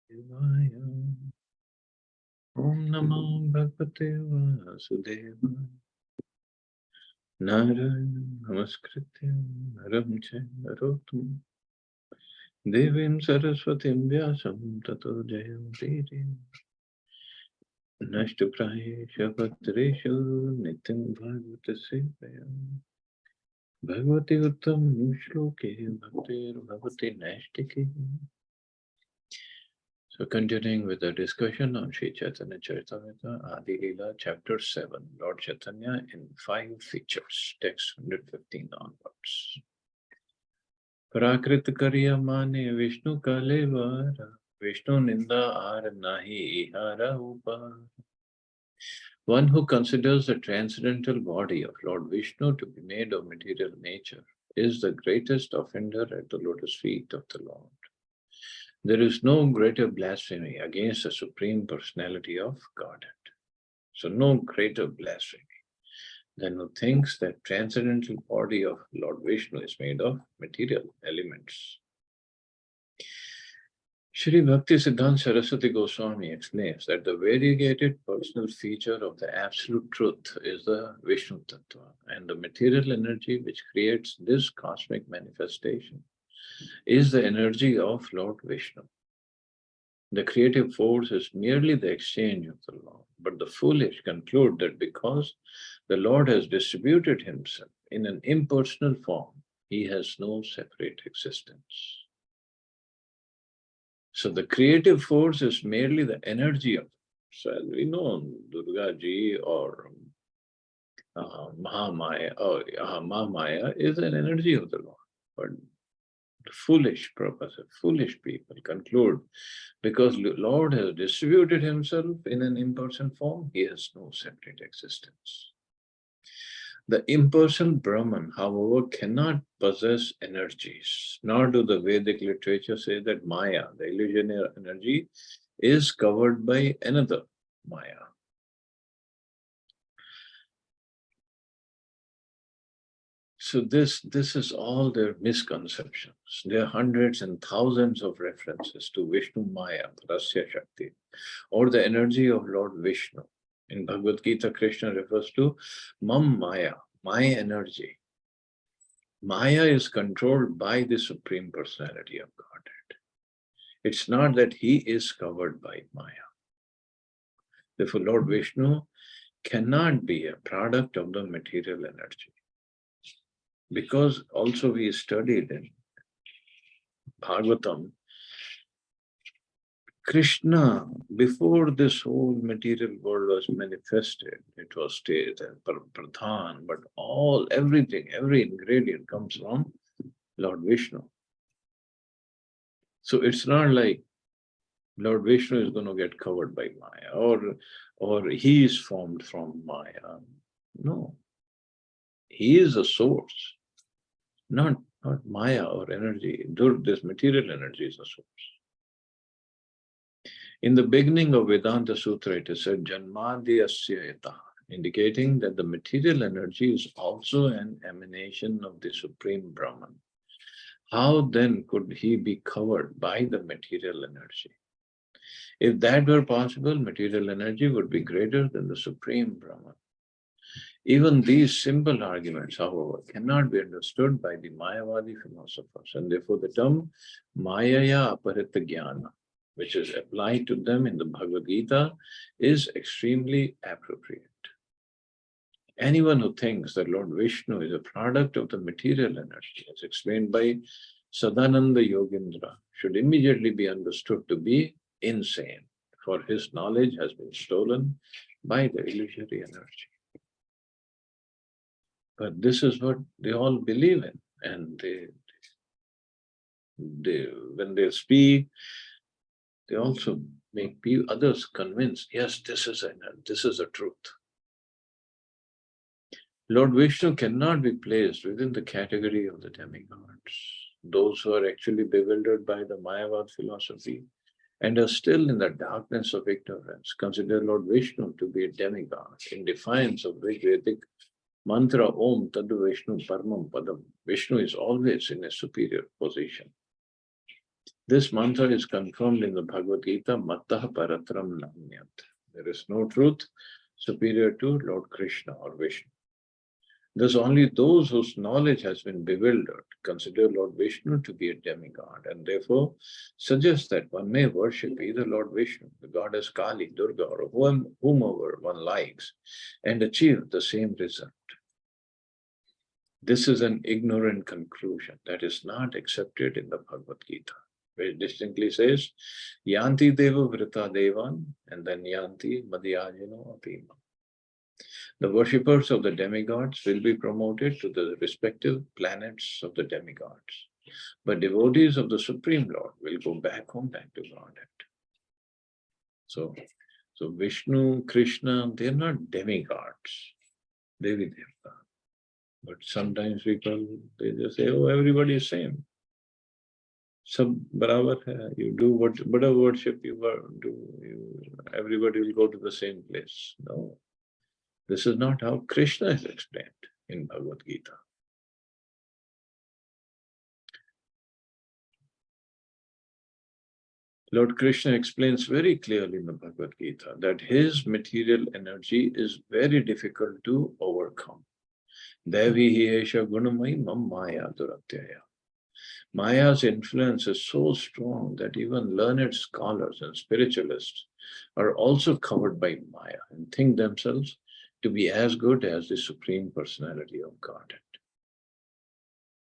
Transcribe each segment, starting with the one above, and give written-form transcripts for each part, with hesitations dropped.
Devaya. Om Namo Bhagavate Vasudevaya. Narayana Namaskritya Naram Charanarottam Devim Saraswatim Vyasam Tato Jayamtiri Nashtuprayesha Bhadreshu Nityam Bhagavata Sevaya Bhagavati Uttam Shloke Bhaktir Bhavati Nashtiki. So continuing with the discussion on Sri Chaitanya Charitamrita, Adi Lila, Chapter 7, Lord Chaitanya in 5 features, text 115 onwards. Prakrit Kariya Mane Vishnu Kalevara, Vishnu Ninda Ar Nahi Ihara Upar. One who considers the transcendental body of Lord Vishnu to be made of material nature is the greatest offender at the lotus feet of the Lord. There is no greater blasphemy against the Supreme Personality of Godhead. So no greater blasphemy than who thinks that transcendental body of Lord Vishnu is made of material elements. Shri Bhakti Siddhanta Saraswati Goswami explains that the variegated personal feature of the absolute truth is the Vishnu Tattva, and the material energy which creates this cosmic manifestation is the energy of Lord Vishnu. The creative force is merely the exchange of the Lord, but the foolish conclude that because the Lord has distributed himself in an impersonal form, he has no separate existence. So the creative force is merely the energy of, so as we know, Durga Ji or Mahamaya, or Mahamaya is an energy of the Lord. But the foolish people conclude because the Lord has distributed himself in an impersonal form, he has no separate existence. The impersonal Brahman, however, cannot possess energies, nor do the Vedic literature say that Maya, the illusionary energy, is covered by another Maya. So this is all their misconceptions. There are hundreds and thousands of references to Vishnu Maya, Rasya Shakti, or the energy of Lord Vishnu. In Bhagavad Gita, Krishna refers to Mam Maya, my energy. Maya is controlled by the Supreme Personality of Godhead. It's not that he is covered by Maya. Therefore, Lord Vishnu cannot be a product of the material energy. Because also we studied in Bhagavatam, Krishna, before this whole material world was manifested, it was stated as Pradhan, but everything, every ingredient comes from Lord Vishnu. So it's not like Lord Vishnu is going to get covered by Maya or he is formed from Maya. No. He is a source, not Maya or energy. This material energy is a source. In the beginning of Vedanta Sutra, it is said, Janmadhyasya yataha, indicating that the material energy is also an emanation of the Supreme Brahman. How then could he be covered by the material energy? If that were possible, material energy would be greater than the Supreme Brahman. Even these simple arguments, however, cannot be understood by the Mayavadi philosophers, and therefore the term Mayaya Aparita Jnana, which is applied to them in the Bhagavad Gita, is extremely appropriate. Anyone who thinks that Lord Vishnu is a product of the material energy, as explained by Sadananda Yogendra, should immediately be understood to be insane, for his knowledge has been stolen by the illusory energy. But this is what they all believe in, and when they speak, they also make others convinced, yes, this is a truth. Lord Vishnu cannot be placed within the category of the demigods. Those who are actually bewildered by the Mayavad philosophy and are still in the darkness of ignorance consider Lord Vishnu to be a demigod, in defiance of which Vedic mantra Om Tadu Vishnu Paramam Padam. Vishnu is always in a superior position. This mantra is confirmed in the Bhagavad Gita, Mattah Paratram Namyat. There is no truth superior to Lord Krishna or Vishnu. Thus, only those whose knowledge has been bewildered consider Lord Vishnu to be a demigod, and therefore suggest that one may worship either Lord Vishnu, the goddess Kali, Durga, or whomever one likes, and achieve the same result. This is an ignorant conclusion that is not accepted in the Bhagavad Gita, where it distinctly says, Yanti Deva Vrita Devan, and then Yanti Madhyajino Apima. The worshippers of the demigods will be promoted to the respective planets of the demigods, but devotees of the Supreme Lord will go back home, back to Godhead. So Vishnu, Krishna, they're not demigods, Devi Devta. But sometimes people, they just say, oh, everybody is same. Sab barabar hai. You do whatever worship you do, everybody will go to the same place. No. This is not how Krishna is explained in Bhagavad Gita. Lord Krishna explains very clearly in the Bhagavad Gita that his material energy is very difficult to overcome. Devi hiesha gunamai mam maya duratyaya. Maya's influence is so strong that even learned scholars and spiritualists are also covered by Maya and think themselves to be as good as the Supreme Personality of Godhead.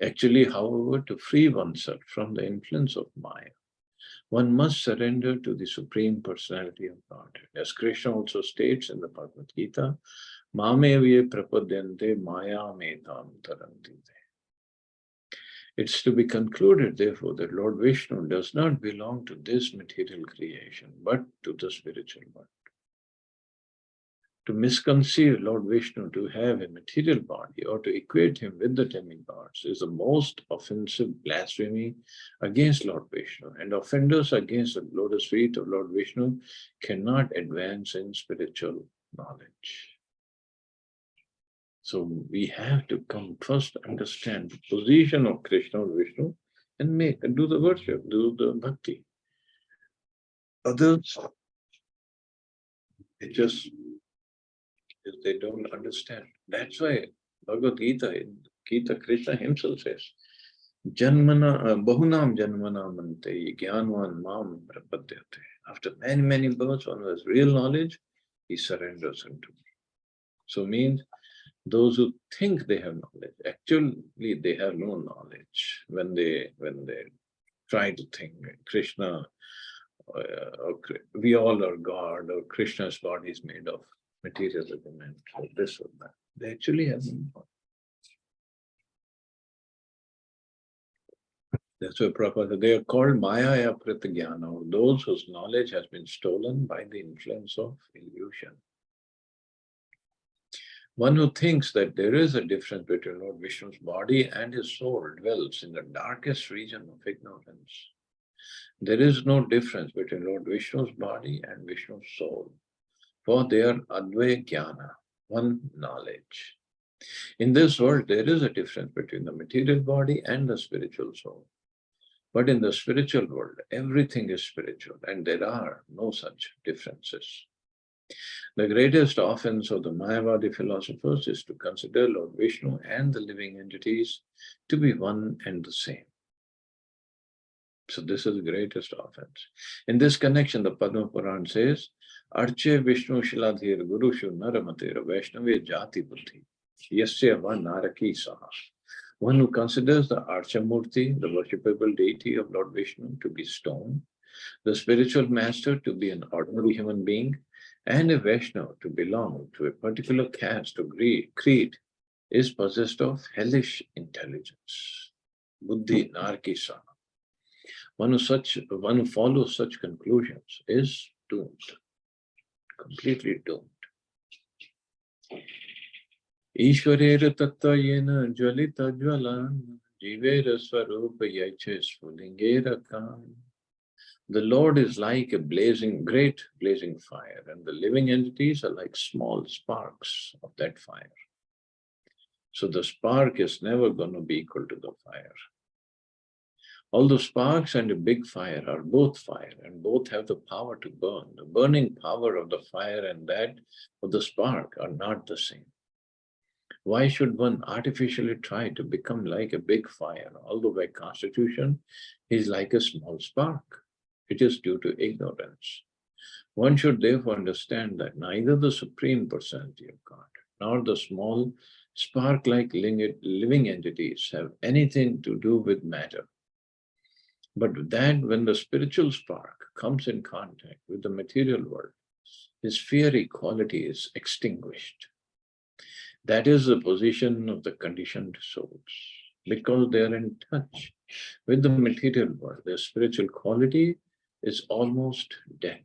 Actually, however, to free oneself from the influence of Maya, one must surrender to the Supreme Personality of Godhead. As Krishna also states in the Bhagavad Gita, Mamevye prapadyante maya metam tarantite. It's to be concluded, therefore, that Lord Vishnu does not belong to this material creation, but to the spiritual world. To misconceive Lord Vishnu to have a material body or to equate him with the demigods is the most offensive blasphemy against Lord Vishnu, and offenders against the lotus feet of Lord Vishnu cannot advance in spiritual knowledge. So we have to come first understand the position of Krishna or Vishnu and do the worship, do the bhakti. Others, they don't understand. That's why Bhagavad Gita, in Gita, Krishna himself says, Janmana, Bahunam Janmana Mante, Gyanvan Mam Prapadyate. After many, many births, one has real knowledge, he surrenders unto me. So means those who think they have knowledge, actually they have no knowledge. When they try to think Krishna, we all are God, or Krishna's body is made of material element, or this or that. They actually have no knowledge. That's why Prabhupada, they are called Maya Pratagyana, or those whose knowledge has been stolen by the influence of illusion. One who thinks that there is a difference between Lord Vishnu's body and his soul dwells in the darkest region of ignorance. There is no difference between Lord Vishnu's body and Vishnu's soul, for they are Advaya Jnana, one knowledge. In this world, there is a difference between the material body and the spiritual soul. But in the spiritual world, everything is spiritual, and there are no such differences. The greatest offense of the Mayavadi philosophers is to consider Lord Vishnu and the living entities to be one and the same. So this is the greatest offense. In this connection, the Padma Puran says, Arche Vishnu Shiladhir Gurushu Naramatir Vaishnave Jati Buddhi Yasya Va Naraki Saha. One who considers the Archamurti, the worshipable deity of Lord Vishnu, to be stone, the spiritual master to be an ordinary human being, and a Vaishnava to belong to a particular caste or creed, is possessed of hellish intelligence. Buddhi Naraki Saha. One who follows such conclusions is doomed, completely doomed. Ishwarera tatta yena jvalita jvalan jivera swarupa yaiche sphulingera kan. The Lord is like a great blazing fire, and the living entities are like small sparks of that fire. So the spark is never going to be equal to the fire. Although sparks and a big fire are both fire and both have the power to burn, the burning power of the fire and that of the spark are not the same. Why should one artificially try to become like a big fire, although by constitution he is like a small spark? It is due to ignorance. One should therefore understand that neither the Supreme Personality of God nor the small spark-like living entities have anything to do with matter. But that when the spiritual spark comes in contact with the material world, his fiery quality is extinguished. That is the position of the conditioned souls. Because they are in touch with the material world, their spiritual quality is almost dead.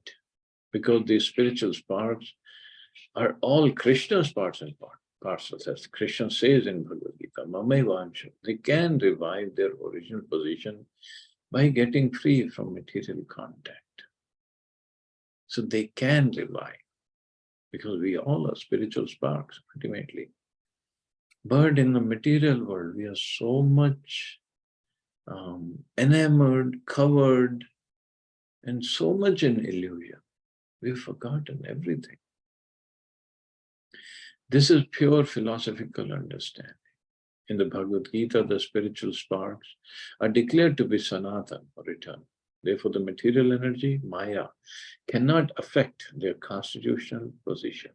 Because these spiritual sparks are all Krishna's parts and parcels, as Krishna says in Bhagavad Gita, Mamaivansha. They can revive their original position by getting free from material contact. So they can revive, because we all are spiritual sparks ultimately. But in the material world, we are so much enamored, covered, and so much in illusion. We've forgotten everything. This is pure philosophical understanding. In the Bhagavad Gita, the spiritual sparks are declared to be Sanatan, or eternal. Therefore, the material energy, Maya, cannot affect their constitutional position.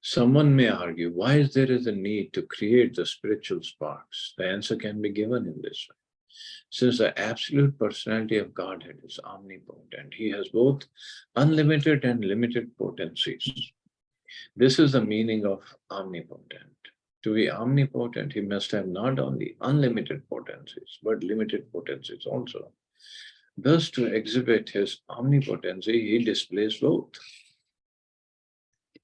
Someone may argue, why is there a need to create the spiritual sparks? The answer can be given in this way. Since the absolute personality of Godhead is omnipotent, he has both unlimited and limited potencies. This is the meaning of omnipotent. To be omnipotent, he must have not only unlimited potencies, but limited potencies also. Thus, to exhibit his omnipotency, he displays both.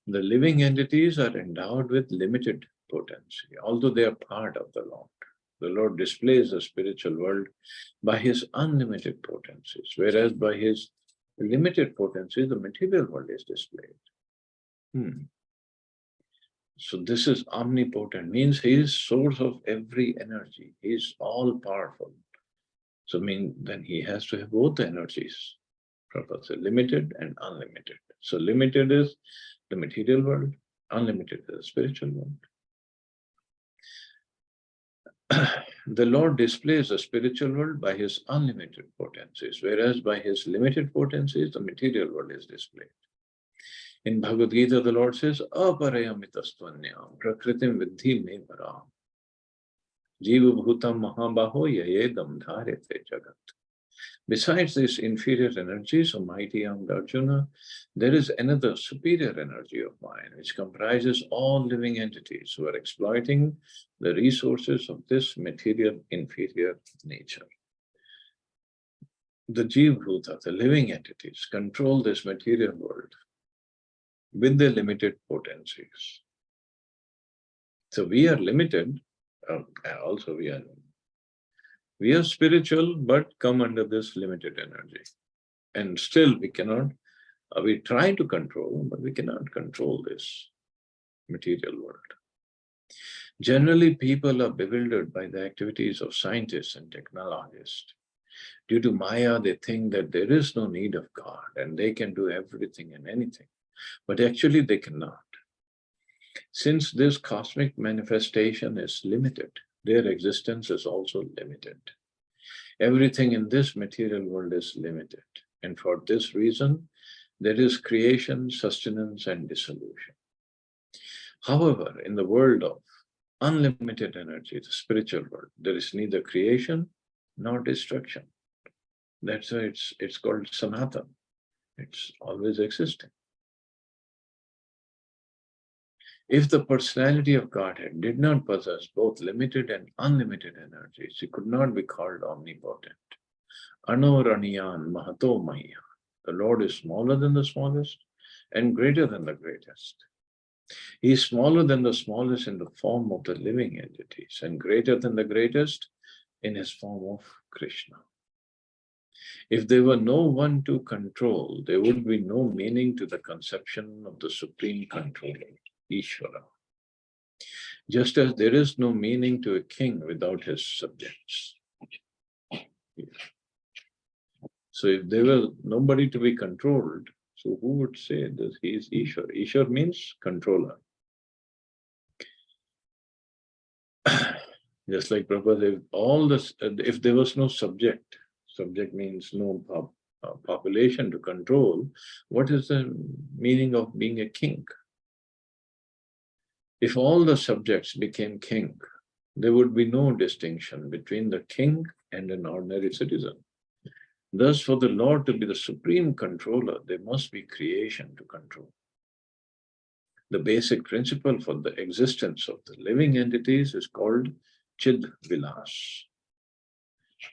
The living entities are endowed with limited potency, although they are part of the Lord. The Lord displays the spiritual world by his unlimited potencies, whereas by his limited potencies, the material world is displayed. So this is omnipotent, means he is source of every energy. He is all powerful. So then he has to have both the energies, Professor, limited and unlimited. So limited is the material world, unlimited is the spiritual world. The Lord displays the spiritual world by his unlimited potencies, whereas by his limited potencies, the material world is displayed. In Bhagavad Gita, the Lord says, Aparayamitastvanyam prakritim vidhi me param. Jiva bhutam mahabaho yayedam dharete jagat. Besides this inferior energy, so mighty armed Arjuna, there is another superior energy of mine, which comprises all living entities who are exploiting the resources of this material inferior nature. The Jiva Bhuta, the living entities, control this material world with their limited potencies. So we are limited, also we are spiritual, but come under this limited energy. And still we cannot, we try to control, but we cannot control this material world. Generally, people are bewildered by the activities of scientists and technologists. Due to Maya, they think that there is no need of God and they can do everything and anything. But actually they cannot. Since this cosmic manifestation is limited, their existence is also limited. Everything in this material world is limited. And for this reason, there is creation, sustenance, and dissolution. However, in the world of unlimited energy, the spiritual world, there is neither creation nor destruction. That's why it's called Sanatan. It's always existing. If the personality of Godhead did not possess both limited and unlimited energies, it could not be called omnipotent. Anoraniyan Mahato Maya. The Lord is smaller than the smallest and greater than the greatest. He is smaller than the smallest in the form of the living entities and greater than the greatest in his form of Krishna. If there were no one to control, there would be no meaning to the conception of the supreme controller, Ishvara. Just as there is no meaning to a king without his subjects. So if there were nobody to be controlled, so who would say that he is Ishwar? Ishwar means controller. Just like Prabhupada, if there was no subject, subject means no population to control, what is the meaning of being a king? If all the subjects became king, there would be no distinction between the king and an ordinary citizen. Thus, for the Lord to be the supreme controller, there must be creation to control. The basic principle for the existence of the living entities is called Chid Vilas,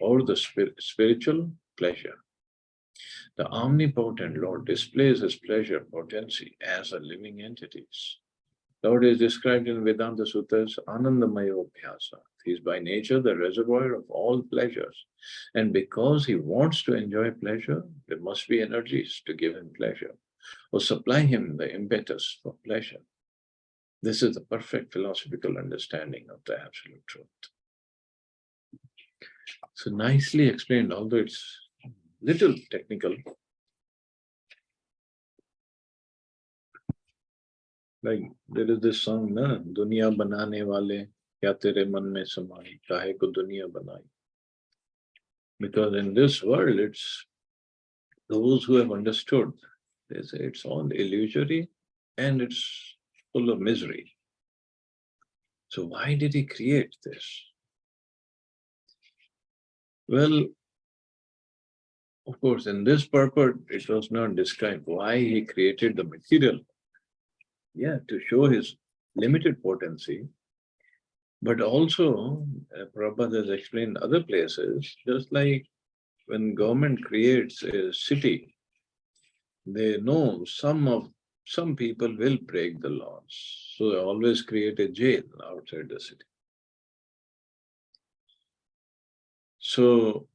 or the spiritual pleasure. The omnipotent Lord displays his pleasure potency as a living entities. Lord is described in Vedanta Sutras Anandamaya Abhyasa. He is by nature the reservoir of all pleasures. And because he wants to enjoy pleasure, there must be energies to give him pleasure or supply him the impetus for pleasure. This is the perfect philosophical understanding of the absolute truth. So nicely explained, although it's little technical. Like there is this song, na, Duniya banane wale kya tere man mein samai, kahe ko duniya banai. Because in this world, it's those who have understood, they say it's all illusory and it's full of misery. So why did he create this? Well, of course, in this purport, it was not described why he created the material. Yeah, to show his limited potency. But also, Prabhupada has explained other places, just like when government creates a city, they know some people will break the laws. So they always create a jail outside the city. So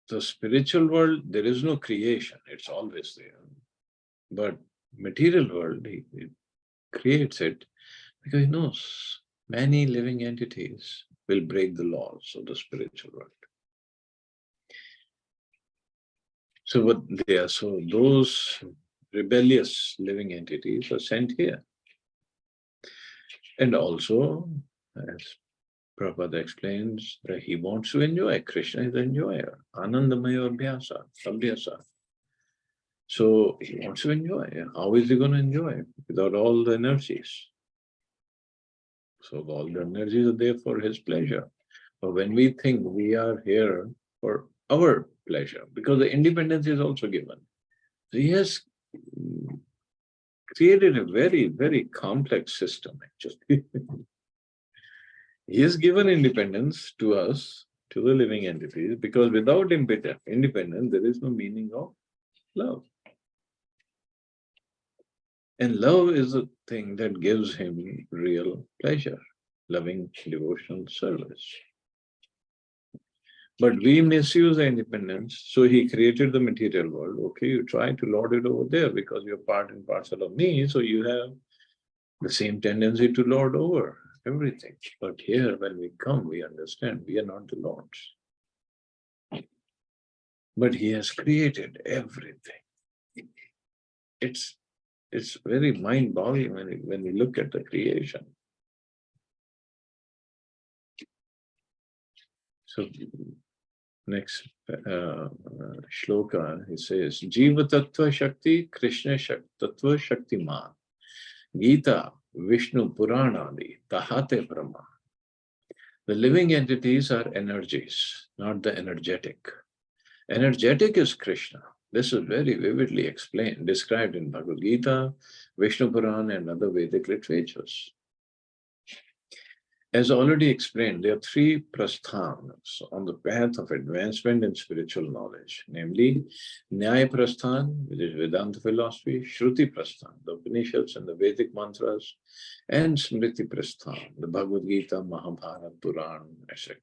the spiritual world, there is no creation, it's always there. But material world, he creates it because he knows many living entities will break the laws of the spiritual world. So what they are, so those rebellious living entities are sent here. And also, as Prabhupada explains, that he wants to enjoy. Krishna is the enjoyer. Anandamaya Abhyasa. So he wants to enjoy. How is he going to enjoy without all the energies? So all the energies are there for his pleasure. But when we think we are here for our pleasure, because the independence is also given. So he has created a very, very complex system, actually. He has given independence to us, to the living entities, because without independence, there is no meaning of love. And love is the thing that gives him real pleasure, loving devotional service. But we misuse the independence, so he created the material world. Okay, you try to lord it over there because you're part and parcel of me, so you have the same tendency to lord over everything. But here, when we come, we understand we are not the lords. But he has created everything. It's very mind-boggling when we look at the creation. So next shloka, he says, Jiva Tattva Shakti, Krishna Tattva Shaktiman, Gita, Vishnu Puranadi, Tahate Brahma. The living entities are energies, not the energetic. Energetic is Krishna. This is very vividly explained, described in Bhagavad Gita, Vishnu Purana, and other Vedic literatures. As already explained, there are three prasthans on the path of advancement in spiritual knowledge, namely Nyaya Prasthan, which is Vedanta philosophy, Shruti Prasthan, the Upanishads and the Vedic mantras, and Smriti Prasthan, the Bhagavad Gita, Mahabharata, Puran, etc.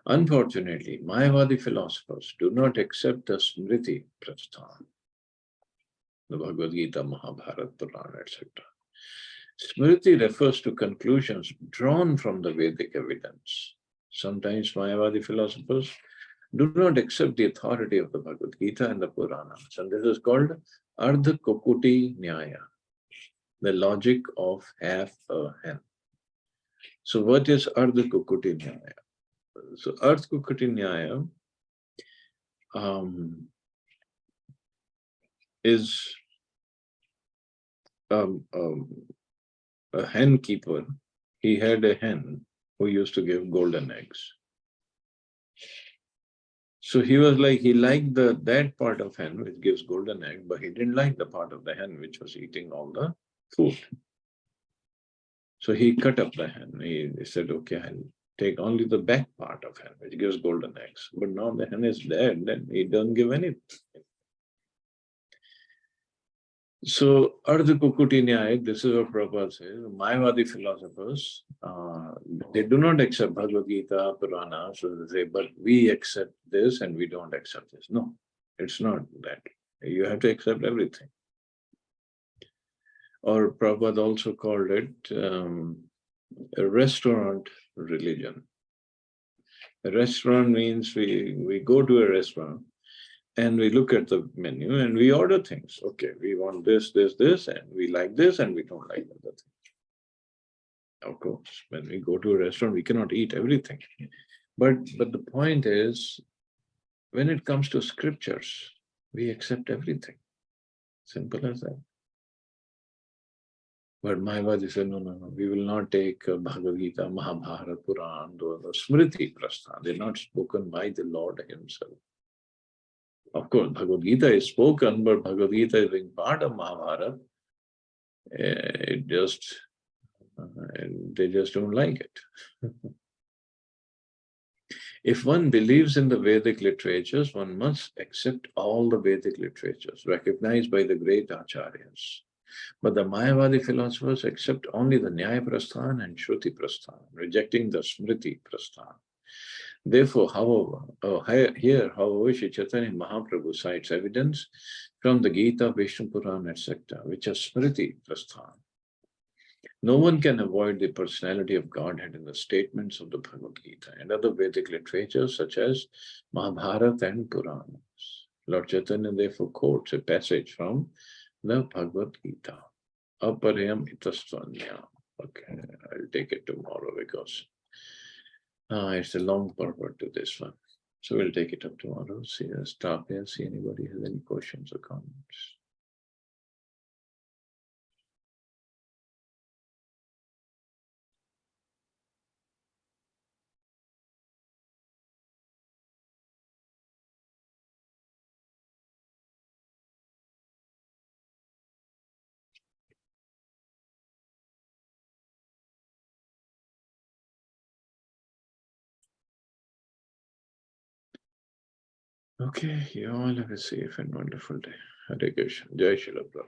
Unfortunately, Mayavadi philosophers do not accept the Smriti Prasthan, the Bhagavad Gita, Mahabharata, Puran, etc. Smriti refers to conclusions drawn from the Vedic evidence. Sometimes Mayavadi philosophers do not accept the authority of the Bhagavad Gita and the Puranas, and this is called Ardha Kokuti Nyaya, the logic of half a hen. So what is Ardha Kokuti Nyaya? So Ardha Kokuti Nyaya is um, um, a hen keeper. He had a hen who used to give golden eggs. So he was like, he liked that part of hen which gives golden egg, but he didn't like the part of the hen which was eating all the food. So he cut up the hen. He said, okay, I'll take only the back part of hen which gives golden eggs. But now the hen is dead, then he doesn't give anything. So, Ardha Kukuti Nyaya, this is what Prabhupada says. Mayavadi philosophers, they do not accept Bhagavad Gita, Purana, so they say, but we accept this and we don't accept this. No, it's not that. You have to accept everything. Or Prabhupada also called it a restaurant religion. A restaurant means we go to a restaurant and we look at the menu and we order things. Okay, we want this, this, this, and we like this, and we don't like other things. Of course, when we go to a restaurant, we cannot eat everything. But the point is, when it comes to scriptures, we accept everything. Simple as that. But Mayavadi said, no, we will not take Bhagavad Gita, Mahabharata, Puran, the Smriti Prastha. They're not spoken by the Lord himself. Of course, Bhagavad Gita is spoken, but Bhagavad Gita is being part of Mahabharata. It just, they just don't like it. If one believes in the Vedic literatures, one must accept all the Vedic literatures recognized by the great acharyas. But the Mayavadi philosophers accept only the Nyaya Prasthan and Shruti Prasthan, rejecting the Smriti Prasthan. Therefore, here, however, Sri Chaitanya Mahaprabhu cites evidence from the Gita, Vishnu Puran, etc., which are Smriti Prasthan. No one can avoid the personality of Godhead in the statements of the Bhagavad Gita and other Vedic literatures such as Mahabharata and Puranas. Lord Chaitanya therefore quotes a passage from the Bhagavad Gita. Aparayam itastvanya. Okay, I'll take it tomorrow because it's a long purport to this one. So we'll take it up tomorrow. See, stop here, see anybody has any questions or comments. Okay, you all have a safe and wonderful day. Hare Krishna. Jai Shri Prabhupada.